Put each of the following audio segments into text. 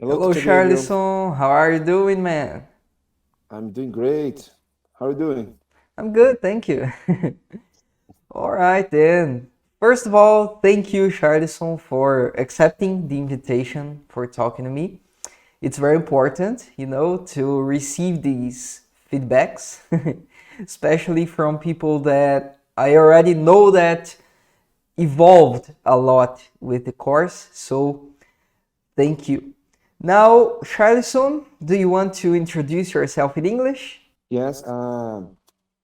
Hello, Hello, teacher Gabriel. Charlison. How are you doing, man? I'm doing great. How are you doing? I'm good, thank you. All right, then. First of all, thank you, Charlison, for accepting the invitation for talking to me. It's very important, to receive these feedbacks, especially from people that I already know that evolved a lot with the course. So, thank you. Now, Charlison, do you want to introduce yourself in English? Yes.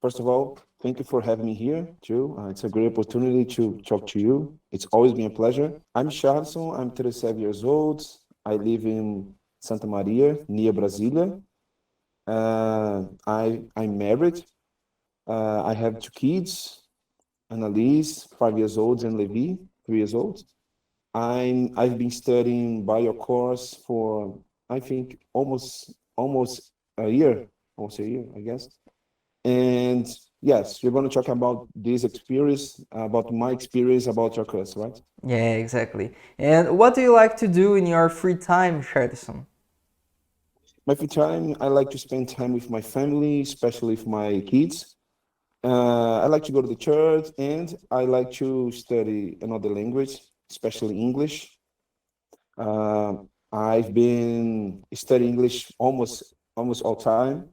First of all, thank you for having me here, too. It's a great opportunity to talk to you. It's always been a pleasure. I'm Charlison. I'm 37 years old. I live in Santa Maria, near Brasília. I'm married. I have two kids, Annalise, 5 years old, and Levi, 3 years old. I've been studying bio course for I think almost a year, almost a year, I guess. And yes, we're going to talk about this experience, about my experience about your course, right? Yeah, exactly. And what do you like to do in your free time, Sherdison? My free time, I like to spend time with my family, especially with my kids. I like to go to the church, and I like to study another language, especially English. I've been studying English almost all time.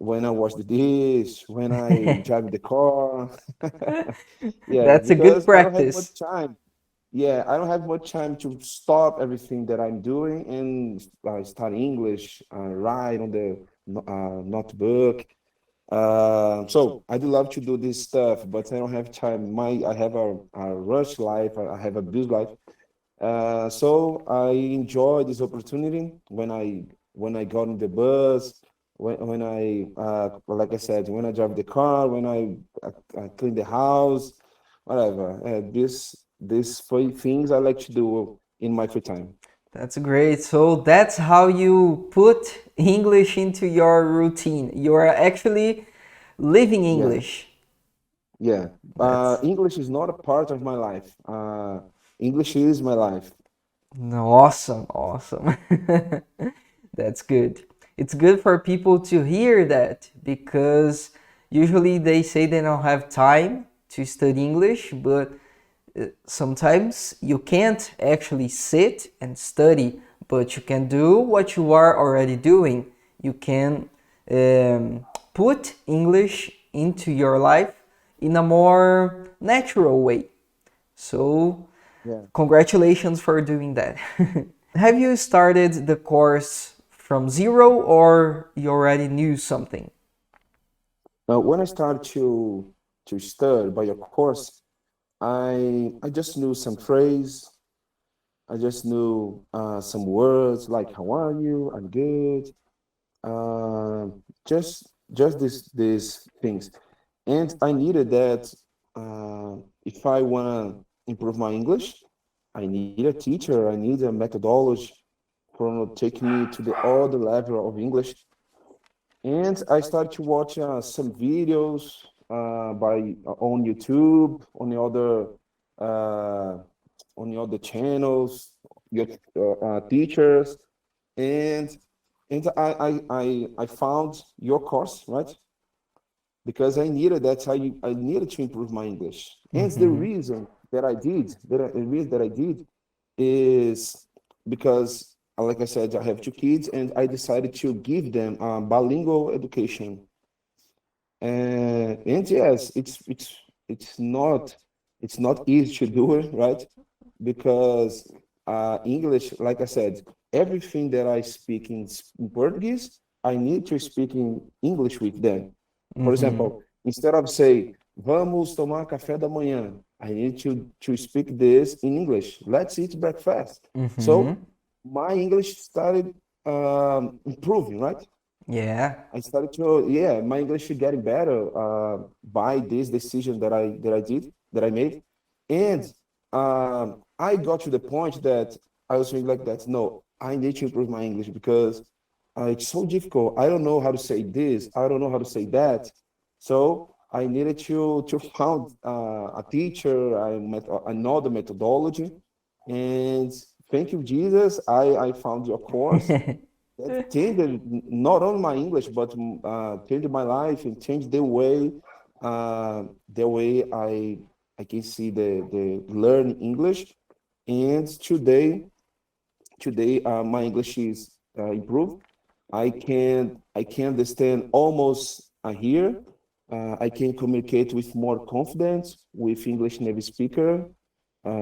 When I wash the dish, when I drive the car. Yeah, That's a good because I don't have much practice. time. Yeah, I don't have much time to stop everything that I'm doing and study English, write on the notebook. So I do love to do this stuff, but I don't have time. I have a rush life. I have a busy life. So I enjoy this opportunity when I got in the bus, when I like I said, when I drive the car, when I clean the house, whatever. These three things I like to do in my free time. That's great. So that's how you put English into your routine. You are actually living Yeah, English. yeah. That's English is not a part of my life. English is my life. awesome, awesome. That's good. It's good for people to hear that because usually they say they don't have time to study English, but sometimes you can't actually sit and study, but you can do what you are already doing. You can put English into your life in a more natural way. So, Yeah. congratulations for doing that. Have you started the course from zero or you already knew something? Now, when I started to study by your course, I just knew some phrase. I just knew some words like "How are you?" "I'm good." Uh, just these things, and I needed that. If I wanna improve my English, I need a teacher. I need a methodology for take me to the other level of English. And I started to watch some videos by on YouTube, uh, on the other channels, your teachers, and I found your course, right? Because I needed that. I needed to improve my English, and the Mm-hmm. reason that I did the reason that I did is because, like I said, I have two kids, and I decided to give them bilingual education. And yes, it's not easy to do it, right? Because English, like I said, everything that I speak in Portuguese, I need to speak in English with them. For Mm-hmm. example, instead of say, vamos tomar café da manhã, I need to speak this in English. Let's eat breakfast. Mm-hmm. So my English started improving, right? Yeah. I started to, yeah, my English is getting better by this decision that I made, and I got to the point that I was feeling like that. No, I need to improve my English because it's so difficult. I don't know how to say this. I don't know how to say that. So I needed to find a teacher. I met another methodology, and thank you, Jesus. I found your course that changed not only my English, but changed my life and changed the way I can see the learn English. And today my English is improved. I can understand almost here. I can communicate with more confidence with English native speaker,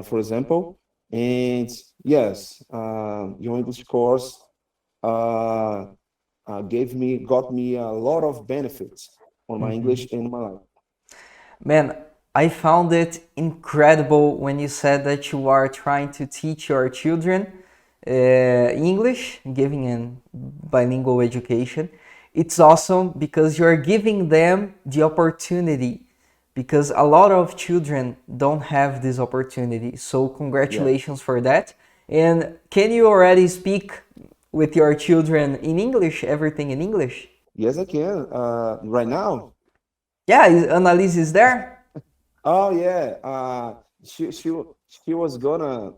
for example. And yes, your English course uh, got me a lot of benefits on my English and my life. Man, I found it incredible when you said that you are trying to teach your children English, giving a bilingual education. It's awesome because you're giving them the opportunity because a lot of children don't have this opportunity. So, Yeah. congratulations for that. And can you already speak with your children in English, everything in English? Yes, I can. Right now. Yeah, Annalise is there? Oh yeah. She was gonna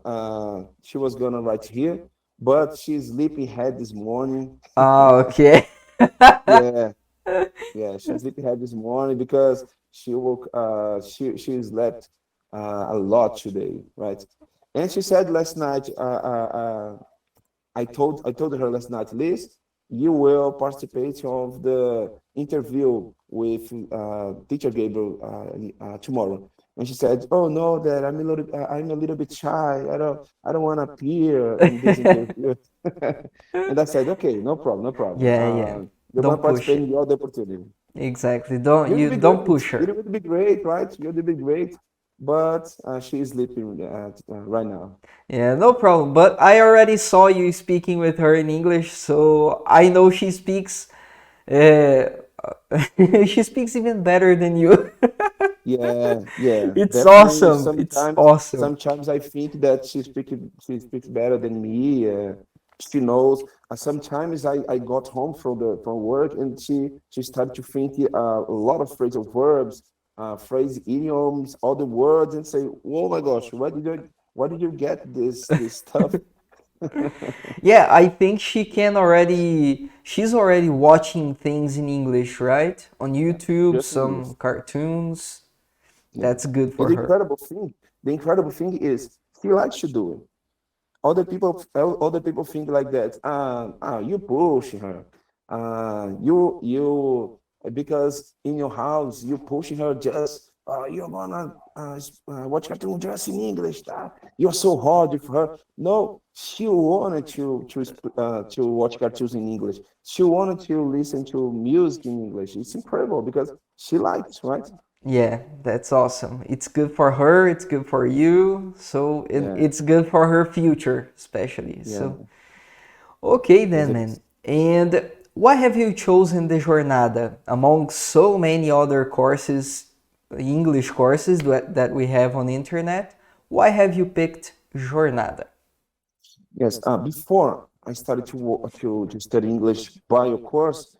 write here, but she's sleeping head this morning. Ah, okay. Yeah, yeah. She's sleeping head this morning because she slept a lot today, right? And she said last night, I told her last night, Liz, you will participate of the interview with teacher Gabriel tomorrow. And she said, "Oh no, Dad, I'm a little bit shy. I don't want to appear in this interview." And I said, "Okay, no problem, no problem. Yeah, yeah. You're gonna Don't push participate it. in the other opportunity. Exactly. You'll be Don't great. push her. It would be great, right? You'll be great." But she is sleeping right now. Yeah, no problem. But I already saw you speaking with her in English, so I know she speaks. Uh, she speaks even better than you. Yeah, yeah, It's definitely. awesome. It's Sometimes, awesome. sometimes I think that she speaks better than me. She knows. Sometimes I got home from work and she started to think a lot of phrasal verbs, phrase idioms, all the words, and say, "Oh my gosh, where did you get this stuff?" Yeah, I think she's already watching things in English, right? On YouTube, Just in some this. cartoons. Yeah. That's good And for her. the incredible thing is she likes to do it. Other people think like that. You push her. You because in your house you pushing her just. You're gonna watch cartoon just in English. You're so hard with her. No, she wanted to watch cartoons in English. She wanted to listen to music in English. It's incredible because she likes, right? Yeah, that's awesome. It's good for her, it's good for you, so Yeah, it's good for her future, especially. yeah. So, okay Is then, it? man. And why have you chosen the Jornada among so many other courses, English courses that we have on the internet? Why have you picked Jornada? Yes. Before I started to study English bio course,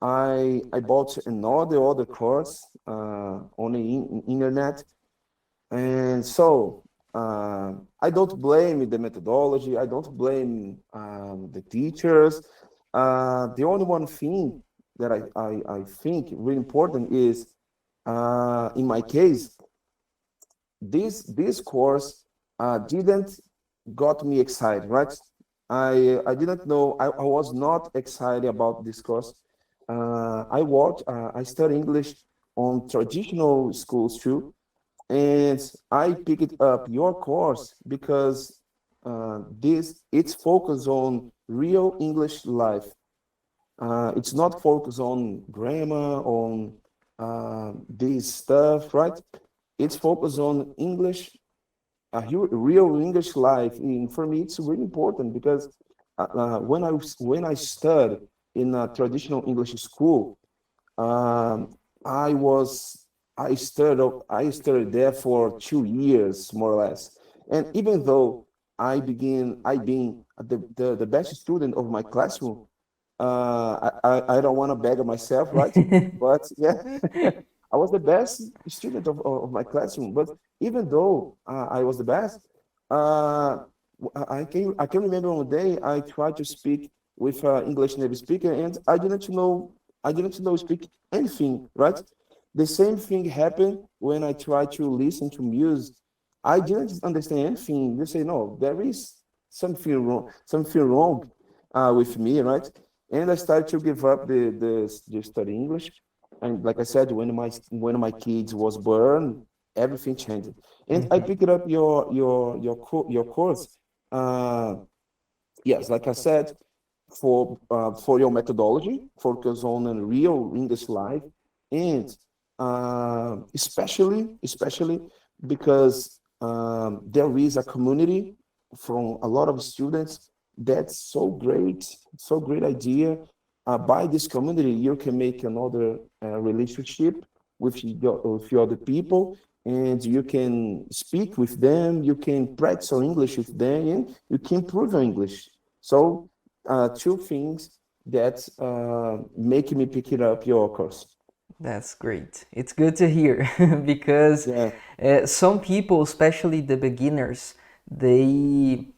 I bought another other course on the internet, and so I don't blame the methodology. I don't blame the teachers. The only one thing that I think really important is in my case this course didn't got me excited, right? I didn't know. I was not excited about this course. I study English on traditional schools too, and I picked up your course because this it's focused on real English life. It's not focused on grammar, on this stuff, right? It's focused on English, real English life. And for me, it's really important because when I studied in a traditional English school, um, I was I studied there for 2 years more or less. And even though I being the best student of my classroom, I don't want to beg of myself, right? But yeah, I was the best student of my classroom. But even though I was the best, uh, I can remember one day I tried to speak with an English native speaker, and I didn't know speak anything, right? The same thing happened when I tried to listen to music. I didn't understand anything. You say no, there is something wrong with me, right? And I started to give up the study English. And like I said, when my kids was born, everything changed. And I Mhm. picked up your course. Uh, yes, like I said, for your methodology, focus on a real English life, and especially because there is a community from a lot of students. That's so great idea. By this community, you can make another relationship with your other people, and you can speak with them. You can practice your English with them, and you can improve your English. So two things that make me pick it up your course. That's great. It's good to hear because Yeah, some people, especially the beginners, they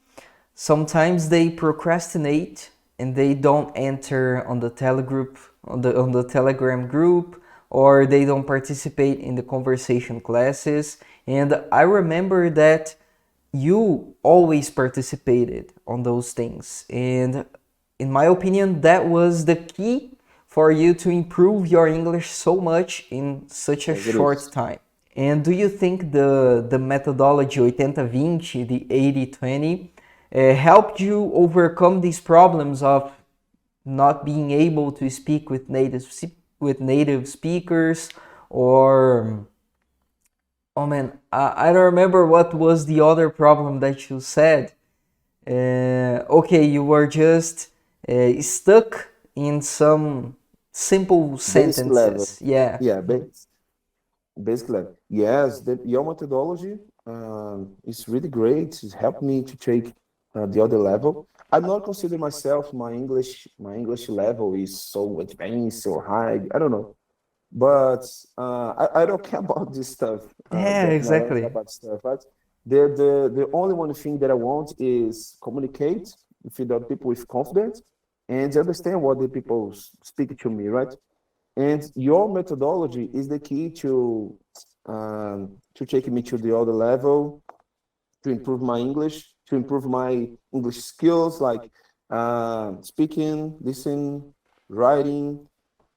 sometimes they procrastinate and they don't enter on the telegroup on the Telegram group, or they don't participate in the conversation classes. And I remember that you always participated on those things, and in my opinion that was the key for you to improve your English so much in such a yes, it short is. time. And do you think the methodology 80-20, the 80-20, helped you overcome these problems of not being able to speak with native speakers, or oh man, I don't remember what was the other problem that you said. Okay, you were just stuck in some simple Basic level. sentences. Yeah. Yeah, basic level. Yes, your methodology is really great. It helped me to take the other level. I'm not consider myself my English level is so advanced or high. I don't know. But I don't care about this stuff. Yeah, That I don't care exactly. about stuff. Right? The only one thing that I want is communicate with the other people with confidence and understand what the people speak to me. Right? And your methodology is the key to take me to the other level, to improve my English, to improve my English skills like speaking, listening, writing,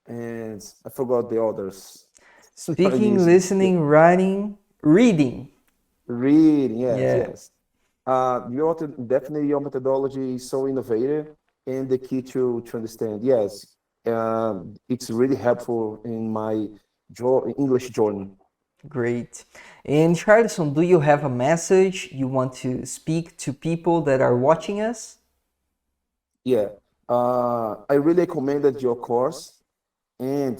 and I forgot the others. Speaking, listening, writing, reading. Reading, yes, Yeah, yes. Definitely your methodology is so innovative and the key to understand. Yes, it's really helpful in my English journey. great. And Charlison, do you have a message you want to speak to people that are watching us? Yeah, I really recommended your course, and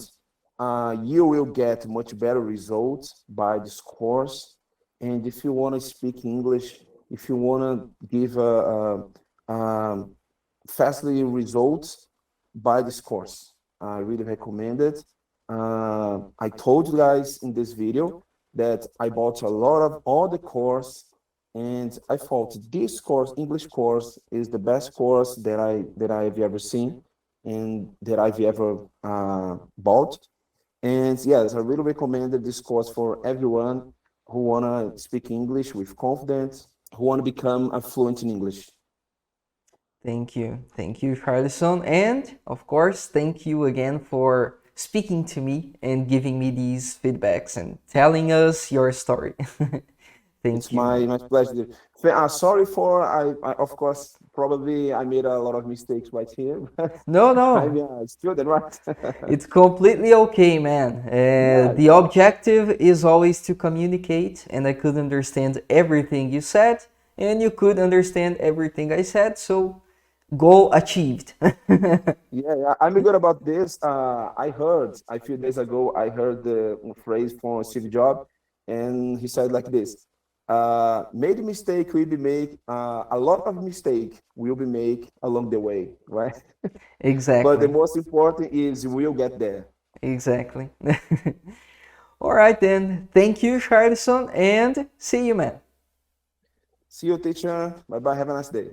you will get much better results by this course. And if you want to speak English, if you want to give fastly results by this course, I really recommend it. I told you guys in this video that I bought a lot of all the course, and I thought this course, English course, is the best course that I've ever seen and that I've ever bought. And yes, I really recommend this course for everyone who wanna speak English with confidence, who wanna become a fluent in English. Thank you. Thank you, Charlison. And of course, thank you again for speaking to me and giving me these feedbacks and telling us your story. It's Thank you. my pleasure. Sorry for of course probably I made a lot of mistakes right here, but No, I'm no. a student, right? It's completely okay, man. Yeah, The yeah. objective is always to communicate, and I could understand everything you said, and you could understand everything I said, so goal achieved. Yeah, yeah, I'm good about this. I heard a few days ago, I heard the phrase from Steve Jobs, and he said like this: "Made mistake will be make a lot of mistake will be make along the way, right? But the Exactly. most important is we'll get there." Exactly. All right, then. Thank you, Charlison, and see you, man. See you, teacher. Bye bye. Have a nice day.